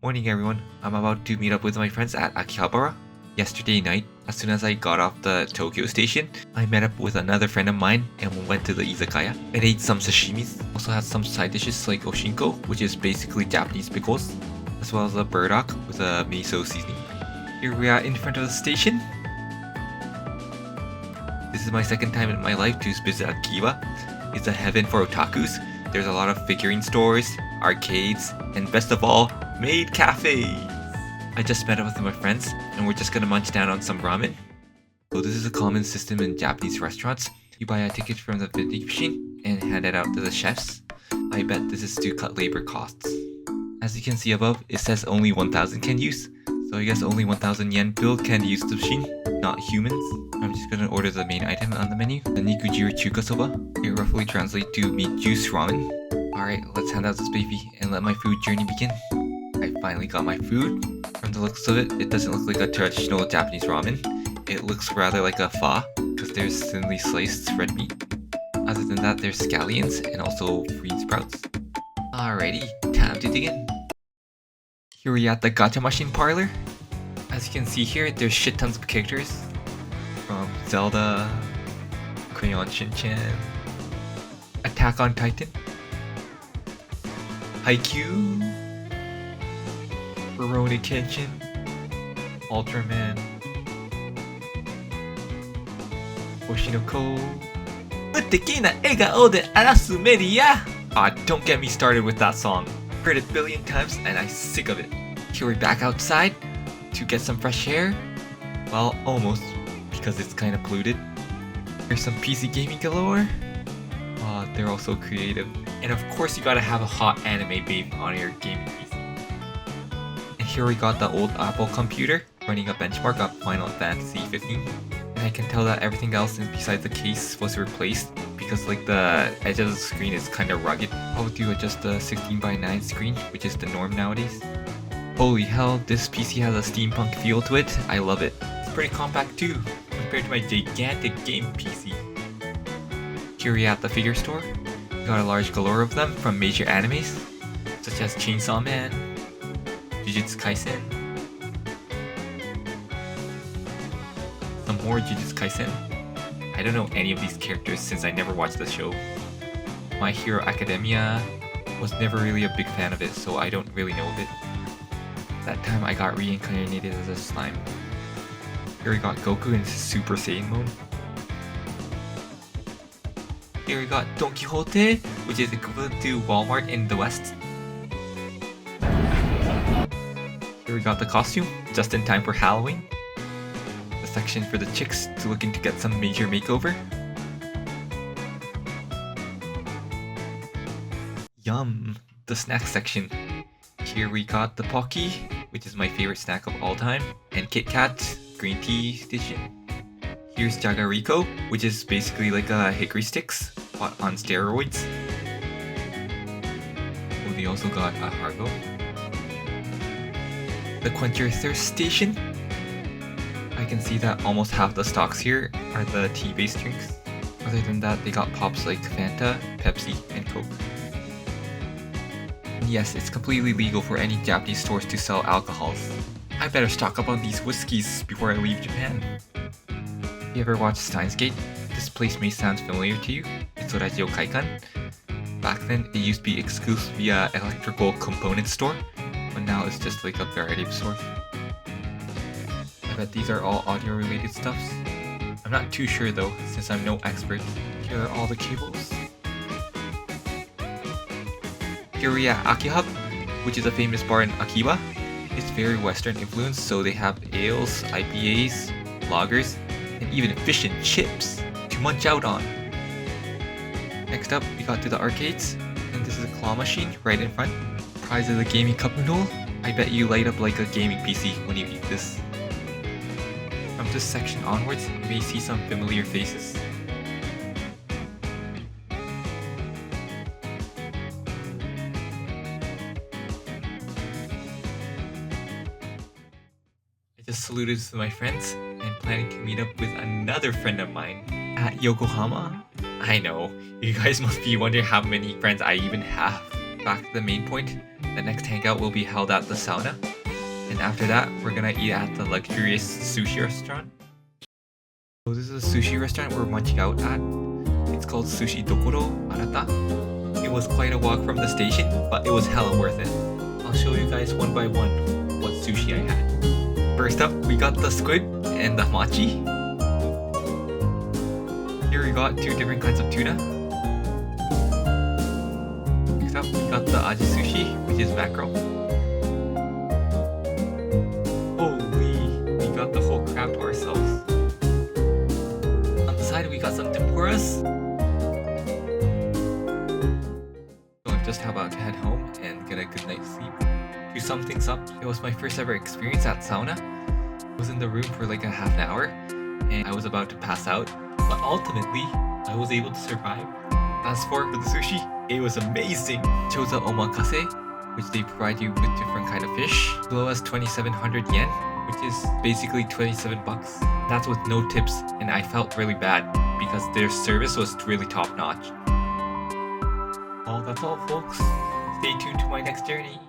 Morning everyone, I'm about to meet up with my friends at Akihabara. Yesterday night, as soon as I got off the Tokyo station, I met up with another friend of mine and we went to the izakaya and ate some sashimis. Also had some side dishes like oshinko, which is basically Japanese pickles, as well as a burdock with a miso seasoning. Here we are in front of the station. This is my second time in my life to visit Akiba. It's a heaven for otakus. There's a lot of figurine stores, arcades, and best of all, maid cafes. I just met up with my friends and we're just gonna munch down on some ramen. So this is a common system in Japanese restaurants. You buy a ticket from the vending machine and hand it out to the chefs. I bet this is to cut labor costs. As you can see above, it says only 1,000 can use. So I guess only 1,000 yen bill can use the machine, not humans. I'm just gonna order the main item on the menu, the Nikujiro Chuka Soba. It roughly translates to meat juice ramen. Alright, let's hand out this baby and let my food journey begin. I finally got my food. From the looks of it, it doesn't look like a traditional Japanese ramen. It looks rather like a pho, because there's thinly sliced red meat. Other than that, there's scallions and also green sprouts. Alrighty, time to dig in. Here we are at the gacha machine parlor. As you can see here, there's shit tons of characters. From Zelda, Crayon Shinchan, Attack on Titan, Haikyuu, Rurouni Kenshin, Ultraman, Oshinoko. Ah, don't get me started with that song. Heard it a billion times and I'm sick of it. Here we're back outside to get some fresh air. Well, almost, because it's kind of polluted. There's some PC gaming galore. They're also creative. And of course you gotta have a hot anime babe on your gaming PC. And here we got the old Apple computer running a benchmark of Final Fantasy 15. And I can tell that everything else besides the case was replaced because like the edge of the screen is kind of rugged. How would you adjust the 16:9 screen, which is the norm nowadays? Holy hell, this PC has a steampunk feel to it. I love it. It's pretty compact too, compared to my gigantic game PC. Here we are at the figure store. We got a large galore of them from major animes, such as Chainsaw Man, Jujutsu Kaisen, some more Jujutsu Kaisen. I don't know any of these characters since I never watched the show. My Hero Academia was never really a big fan of it, so I don't really know of it. That time I got reincarnated as a slime. Here we got Goku in Super Saiyan mode. Here we got Don Quixote, which is equivalent to Walmart in the West. Here we got the costume, just in time for Halloween. The section for the chicks to looking to get some major makeover. Yum! The snack section. Here we got the Pocky, which is my favorite snack of all time, and Kit Kat green tea edition. Here's Jagariko, which is basically like a hickory sticks, but on steroids. Oh, they also got a Hargo. The Quench Your Thirst station. I can see that almost half the stocks here are the tea-based drinks. Other than that, they got pops like Fanta, Pepsi, and Coke. And yes, it's completely legal for any Japanese stores to sell alcohols. I better stock up on these whiskeys before I leave Japan. You ever watched Steins Gate? This place may sound familiar to you. It's Orajio Kaikan. Back then, it used to be exclusive via electrical component store, but now it's just like a variety of stores. I bet these are all audio related stuffs. I'm not too sure though, since I'm no expert. Here are all the cables. Here we are at Akihub, which is a famous bar in Akiba. It's very Western influenced, so they have ales, IPAs, lagers, and even fish and chips to munch out on. Next up, we got to the arcades, and this is a claw machine right in front. Prize is a gaming cup noodle. I bet you light up like a gaming PC when you eat this. From this section onwards, you may see some familiar faces. I just saluted to my friends and planning to meet up with another friend of mine at Yokohama. I know, you guys must be wondering how many friends I even have. back to the main point. The next hangout will be held at the sauna. And after that, we're gonna eat at the luxurious sushi restaurant. So this is a sushi restaurant we're munching out at. It's called Sushi Dokoro Arata. It was quite a walk from the station, but it was hella worth it. I'll show you guys one by one what sushi I had. First up, we got the squid and the hamachi. Here we got 2 different kinds of tuna. Next up, we got the aji sushi, which is mackerel. Holy, we got the whole crab to ourselves. On the side, we got some tempuras. So I'm just about to head home and get a good night's sleep. To sum things up, it was my first ever experience at sauna. I was in the room for like a half an hour, and I was about to pass out. But ultimately, I was able to survive. As for the sushi, it was amazing. Chose the omakase, which they provide you with different kind of fish, as low as 2,700 yen, which is basically 27 bucks. That's with no tips, and I felt really bad because their service was really top notch. Well, that's all folks. Stay tuned to my next journey.